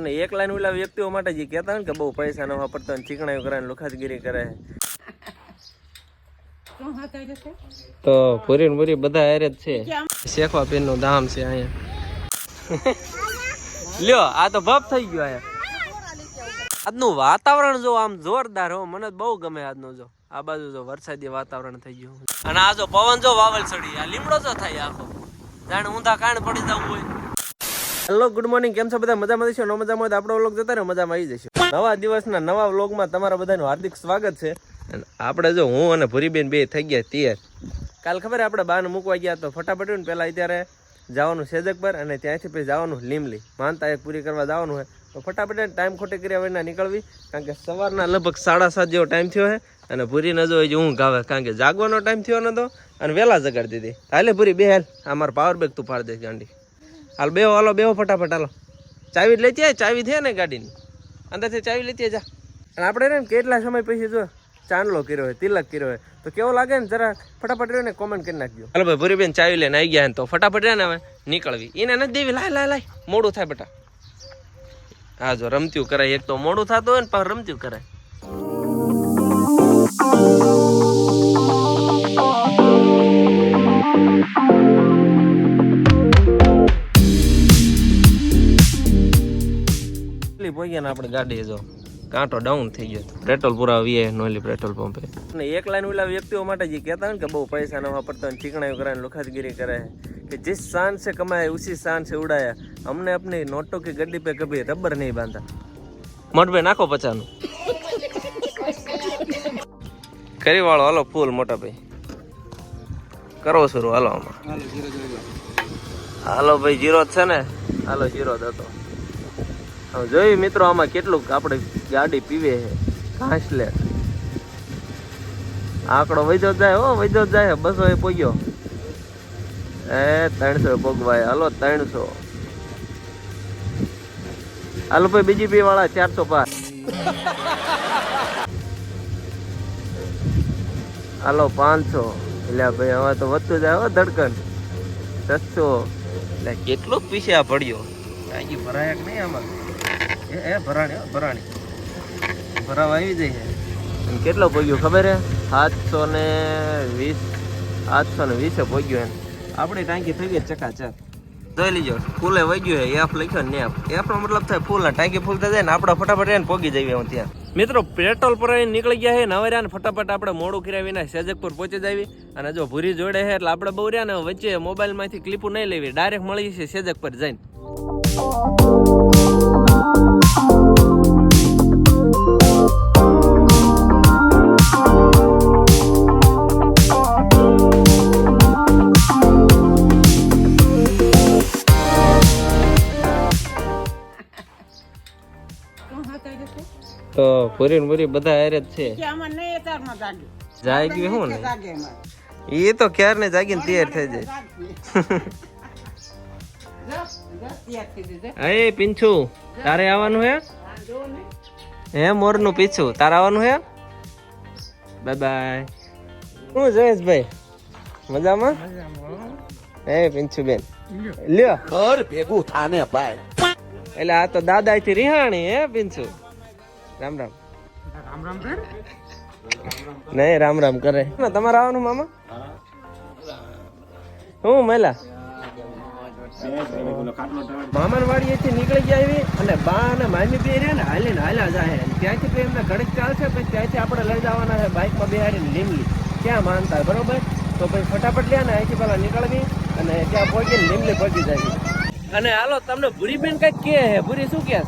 અને એક લાઈન ઓલા વ્યક્તિઓ માટે જે કહેતા ને કે બહુ પૈસા ન વાપરતા ને ચીકણાઈ કરે ને લુખાતગીરી કરે તો પૂરી ને પૂરી બધા હારે જ છે. શેખવા પીર નું ધામ છે અહીંયા. લ્યો આ તો ભપ થઈ ગયો અહીંયા. આજનું વાતાવરણ જો આમ જોરદાર હો, મને બહુ ગમે આજનું. જો આ બાજુ જો વરસાદી વાતાવરણ થઈ ગયું અને આ જો પવન જો વાવલ ચડી, આ લીમડો જો થાય આખો જાણે ઊંધા કાણ પડી જવું હોય. હેલો ગુડ મોર્નિંગ, કેમ છો બધા? મજામાં જશો? ન મજામાં હોય તો આપણો વ્લોગ જતા રહો, મજામાં આવી જશે. નવા દિવસના નવા વ્લોગમાં તમારા બધાનું હાર્દિક સ્વાગત છે. અને આપણે જો હું અને ભૂરીબેન બે થઈ ગયા તૈયાર. કાલ ખબર આપણે બાને મૂકવા ગયા તો ફટાફટ ને પહેલાં અત્યારે જવાનું સેજક પર અને ત્યાંથી પછી જવાનું લીમલી માનતા એક પૂરી કરવા જવાનું હોય તો ફટાફટ ટાઈમ ખોટી કર્યા વિના નીકળવી, કારણ કે સવારના લગભગ 7:30 જેવો ટાઈમ થયો છે અને ભૂરી ન જો ઊંઘ આવે, કારણ કે જાગવાનો ટાઈમ થયો નતો અને વહેલા જગાડી દીધી. હાલે ભૂરી બે હાલ, આ મારો પાવર બેગ તું ફાડી દે ગાંડી. હાલ બેહો, હાલો બેહો ફટાફટ, હાલો ચાવી લેતી આય, ચાવી છે ને ગાડીની અંદરથી ચાવી લેતી જા. અને આપણે ને કેટલા સમય પછી જો ચાંદલો કર્યો હોય, તિલક કર્યો હોય તો કેવો લાગે ને જરા ફટાફટ રહ્યો ને કોમેન્ટ કરી નાખજો. હાલો ભાઈ ભૂરીબેન ચાવી લઈને આવી ગયા ને તો ફટાફટ રહે ને હવે નીકળવી. એને નથી દેવી, લાય મોડું થાય બેટા. હા જો રમત્યું કરાય, એક તો મોડું થતું હોય ને પણ રમત્યું કરાય. પહોંચ્યા ને આપણે ગાડી જો કાંટો ડાઉન થઈ ગયો, પેટ્રોલ પૂરા વીએ નોલી પેટ્રોલ પંપે. અને એક લાઈન ઓલા વ્યક્તિઓ માટે જે કહેતા હોય ને કે બહુ પૈસા ન વાપરતા ચીકણાઈ કરે ને લુખાતગીરી કરે कि जिस शान से कमाया उसी शान से उड़ाया, हमने अपनी नोटों की गड्डी पे कभी रबर नहीं बांधा. मोट पे नाखो 50 કરી વાળો. હાલો ફૂલ મોટા ભાઈ કરો શરૂ. હાલો આમાં હાલો ભાઈ, જીરો છે ને? હાલો જીરો જ હતો. હવે જોયું મિત્રો આમાં કેટલું આપણે ગાડી પીવે છે. ઘાસ લે આંકડો વૈજો જાય હો, વૈજો જાય. 200 એ પોગ્યો. 300 પોગવાય. હાલો 300. હાલો ભાઈ બીજી પી વાળા 400 પાર. હાલો 500. એટલે ભાઈ હવે તો વધતું જાય હો ધડકન. 600. એટલે કેટલું પીસ્યા પડ્યો. કાંઈ ભરાય કે નહીં આમાં? ભરાણી ભરાવા આવી જાય છે. કેટલો પોગ્યો ખબર હે? 720. 720 પોગ્યો એમ. આપણી ટાંકી થઈ ગઈ ચકાચક. જોઈ લીજો ફૂલે વહી ગયું. એફ લખ્યો ને એફ નો મતલબ થાય ફૂલ. ને ટાંકી ફૂલ થઈ જાય ને આપણે ફટાફટ એને પોગી જઈએ. હું ત્યાં મિત્રો પેટ્રોલ પર નીકળી ગયા છે ને હવે રહ્યા ને ફટાફટ આપણે મોડું કર્યા વિના સેજકપુર પહોંચી જાવી. અને જો ભૂરી જોડે છે એટલે આપણે બહુ રહ્યા ને વચ્ચે મોબાઈલ માંથી ક્લિપો નહીં લેવી, ડાયરેક્ટ મળી છે સેજકપુર જઈને. તો પૂરી પૂરી બધા હારે જ છે. જાય ગયું હું ને એ તો ક્યાર ને જાગીને તૈયાર થઈ જાય. એ પિંછુ તારે આવવાનું હે? હે મોર નું પીછું તારે આવવાનું હે? Bye bye. હું જયેશ ભાઈ મજામાં? હે પિંછુ બેન લ્યો ઘર ભેગું થાને ભાઈ. એટલે આ તો દાદા થી રિહાણી હે પિંછુ. રામ રામ. રામ રામ કર નહીં, રામ રામ કરે. તમારે આવવાનું મામા? હું મેલા મામા વાડી થી નીકળી ગયા એવી અને બા અને મામી બે રહ્યા ને હાલીને હાલ્યા જાય. ત્યાંથી પછી એમને ઘડીક ચાલશે પછી ત્યાંથી આપણે લઈ જવાના છે બાઇકમાં બેહાડીને લીમલી. ક્યાં માનતા બરોબર? તો પછી ફટાફટ લે ને અહીંથી પેલા નીકળવી અને ત્યાં પહોંચીને લીમલી પહોંચી જાય. અને હાલો તમને ભૂરીબેન કઈક કે હે? ભૂરી શું કે?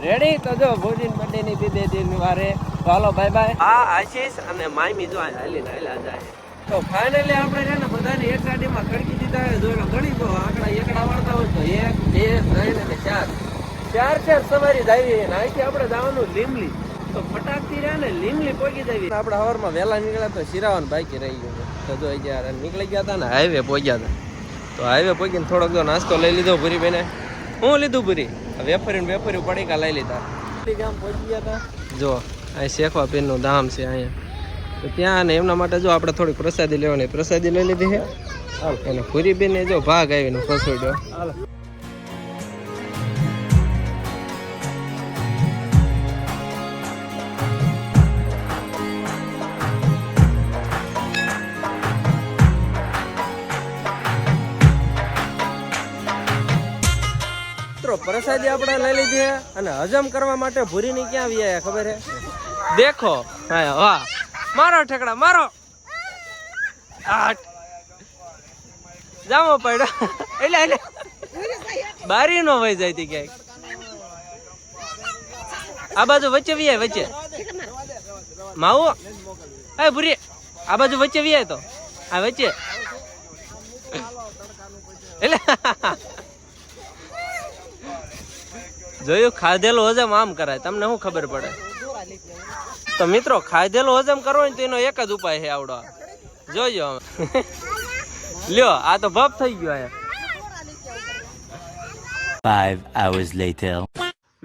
રેડી? તો જો ભોજીન બર્થડે ની દીદી ની વારે ચાલો બાય બાય. હા આશીષ અને માયમી જો હાલીને હાલ્યા જાય. તો ફાઇનલી આપણે છે ને બધાને એક ગાડીમાં ખડકી દીધા હોય. જોઈ લો ગણી તો આંકડા એકડા વાળતા હોય તો 1 2 3 અને 4 સવારી જાવી. અહીંથી આપણે જવાનું લીમલી. તો ફટાકથી રહ્યા ને લીમલી પહોંચી જાવી. આપણે સવારમાં વહેલા નીકળ્યા તો શિરાવન બાઈકી રહી ગયું. તો જો યાર નીકળી ગયા હતા ને હાઈવે પહોંચ્યા હતા. તો હાઈવે પહોંચીને થોડોક જો નાસ્તો લઈ લીધો ભૂરી બેને. હું લીધું ભૂરી? વેફરી પડીકા લઈ લીધા. ગામ પહોંચી ગયા હતા. જો અહીં શેખવા પીર નું ધામ છે. અહીંયા તો ત્યાં ને એમના માટે જો આપણે થોડી પ્રસાદી લેવાની, પ્રસાદી લઈ લીધી છે. અને પૂરી બેન જો ભાગ આવીને ફસોડ્યો. પ્રસાદી આપણે લઈ લીધી અને હજમ કરવા માટે ભૂરીની ક્યાં આવી આયા ખબર હે? દેખો હા વાહ, મારો ઠેકડા મારો. જામો પડ્યો એટલે બારી નો વહી જાય ક્યાંક. આ બાજુ વચ્ચે વી વચ્ચે માવો. એ ભૂરી આ બાજુ વચ્ચે વી તો આ વચ્ચે એટલે જોયું, ખાધેલું હજમ આમ કરાય. તમને શું ખબર પડે? તો મિત્રો ખાધેલું હજમ કરવો ને તો એનો એક જ ઉપાય છે આવડો. જોજો લ્યો, આ તો ભપ થઈ ગયો. 5 hours later.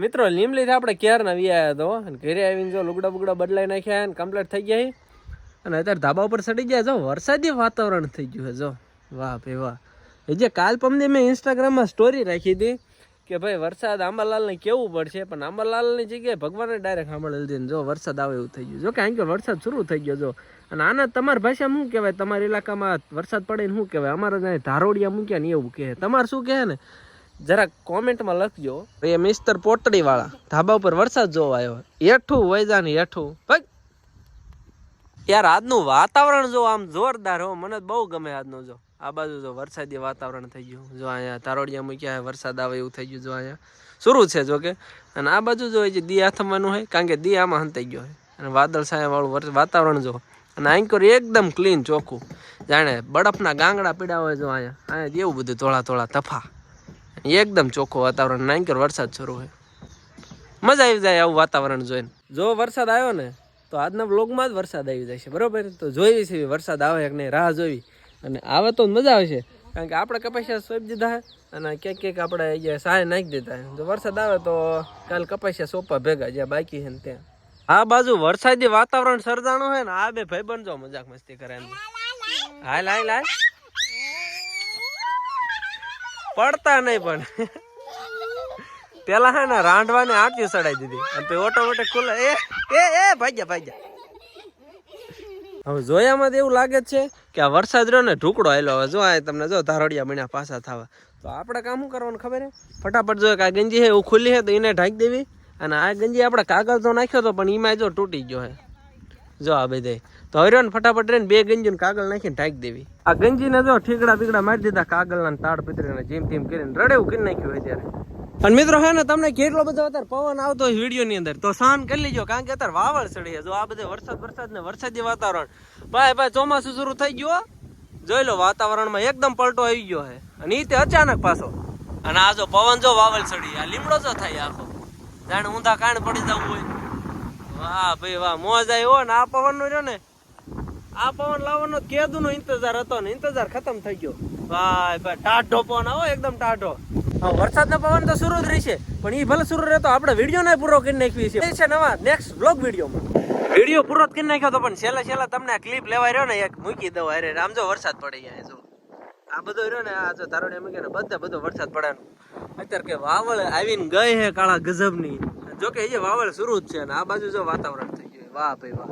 મિત્રો લીમ લીધે આપણે કેર ના વી આવ્યા તો અને ઘરે આવીને જો લુગડા બુગડા બદલાઈ નાખ્યા અને કમ્પ્લીટ થઈ ગયા. અને અત્યારે ધાબા ઉપર ચડી ગયા. જો વરસાદી વાતાવરણ થઈ ગયું છે. જો વાહ ભાઈ વાહ. એ જે કાલ પમદી મેં ઇન્સ્ટાગ્રામમાં સ્ટોરી રાખી હતી કે ભાઈ વરસાદ આંબાલાલને કેવું પડશે, પણ આંબાલાલની જગ્યાએ ભગવાને ડાયરેક્ટ સાંભળી લીધી. જો વરસાદ આવે એવું થઈ ગયું. જો કે અહીં વરસાદ શરૂ થઈ ગયો. જો અને આના તમારી ભાષામાં શું કહેવાય? તમારા ઇલાકામાં વરસાદ પડે ને શું કહેવાય? અમારે ત્યાં ધારોડિયા મૂક્યા ને એવું કહે. તમારે શું કહે ને જરા કોમેન્ટમાં લખજો. એ મિસ્ટર પોટડી વાળા ધાબા ઉપર વરસાદ જોવા આવ્યો. હેઠું વૈજા ને હેઠું ભાઈ. યાર આજનું વાતાવરણ જો આમ જોરદાર હો, મને બહુ ગમે આજનું. જો આ બાજુ જો વરસાદી વાતાવરણ થઈ ગયું. જો અહીંયા તારોડિયા મૂક્યા વરસાદ આવે એવું થઈ ગયું. જો અહીંયા શરૂ છે જો કે. અને આ બાજુ જો જે દી આથમવાનું હોય, કારણ કે દી આમાં હંતાઈ ગયો હોય. અને વાદળ છાયા વાળું વાતાવરણ જો. અને આંકોર એકદમ ક્લીન ચોખ્ખું, જાણે બરફના ગાંગડા પીડા હોય. જો અહીંયા એવું બધું થોડા થોડા તફા, એકદમ ચોખ્ખું વાતાવરણ. આંકોર વરસાદ શરૂ હોય, મજા આવી જાય આવું વાતાવરણ જોઈને. જો વરસાદ આવ્યો ને તો આજના બ્લોગમાં જ વરસાદ આવી જાય છે, બરોબર? તો જોઈ છે વરસાદ આવે કે નહીં, રાહ જોવી. અને આવે તો મજા આવશે, કારણ કે આપણે કપાસિયા સોંપી દીધા અને ક્યાંક ક્યાંક આપણે સહાય નાખી દીધા. જો વરસાદ આવે તો કાલ કપાસિયા સોંપા ભેગા જ્યાં બાકી છે ને ત્યાં. આ બાજુ વરસાદી વાતાવરણ સર્જાણું હોય ને આ બે ભાઈ બંધો મજાક મસ્તી કરે. હાલ હાલ હાલ પડતા નહીં, પણ પેલા હે ને રાંધવાને આંટીઓ ચડાવી દીધી અને ઓટોમેટિક ખુલ્લે એ ભાગ્યા ભાગ્યા. હવે જોયામાં તો એવું લાગે છે કે આ વરસાદ રહ્યો ને ઢુકડો આવેલો. હવે જો આ તમને જો ધારોડિયા બન્યા પાછા થવા. તો આપણે કામ શું કરવાનું ખબર હે? ફટાફટ જો આ ગંજી છે એવું ખુલ્લી છે તો એને ઢાંકી દેવી. અને આ ગંજી આપણે કાગળ તો નાખ્યો હતો પણ એમાં જો તૂટી ગયો હે. જો આ બધે તો હવે ને ફટાફટ રહીને બે ગંજીને કાગળ નાખીને ઢાંકી દેવી. આ ગંજીને જો ઠીકડા બીકડા મારી દીધા કાગળના તાડ પીતરીને જેમ તેમ કરીને રડેવું કરી નાખ્યું હોય ત્યારે. અને મિત્રો હે ને તમને કેટલો બધો અત્યારે પવન આવતો હોય વિડીયો ની અંદર તો સહન કરી લેજો, કારણ કે અત્યારે વાવળ ચડી છે. જો આ બધે વરસાદ ને વરસાદી વાતાવરણ. ભાઈ ચોમાસું શરૂ થઈ ગયું. જોઈ લો વાતાવરણમાં એકદમ પલટો આવી ગયો છે અને એ તે અચાનક પાછો. અને આ જો પવન જો વાવળ ચડી, આ લીમડો જો થાય આખો, જાણે ઊંધા કાણ પડી જવું હોય. વાહ ભાઈ વાહ, મોજ આવ્યો. ને આ પવન નો રહ્યો ને, આ પવન લાવવાનો કેદુ નો ઇંતજાર હતો ને ઇંતજાર ખતમ થઈ ગયો. ભાઈ ટાઢો પવન આવો, એકદમ ટાઢો. વરસાદનો પવન તો શરૂ જ રહેશે, પણ એ ભલે શરૂ રહેતો આપણે વિડીયો ને પૂરો કરી નાખવી છે નવા નેક્સ્ટ બ્લોગ વિડીયોમાં. વિડીયો પૂરો જ કરી નાખ્યો તો પણ છેલ્લા તમને આ ક્લિપ લેવાય રહ્યો ને એક મૂકી દઉં. અરે આમ જો વરસાદ પડે અહીંયા. જો આ બધો રહ્યો ને, આ જો તારોડિયા મૂકે ને બધો વરસાદ પડે. અત્યારે કે વાવળ આવીને ગઈ હે કાળા ગજબની. જો કે એ વાવળ શરૂ જ છે અને આ બાજુ જો વાતાવરણ થઈ ગયું. વાહ ભાઈ વાહ.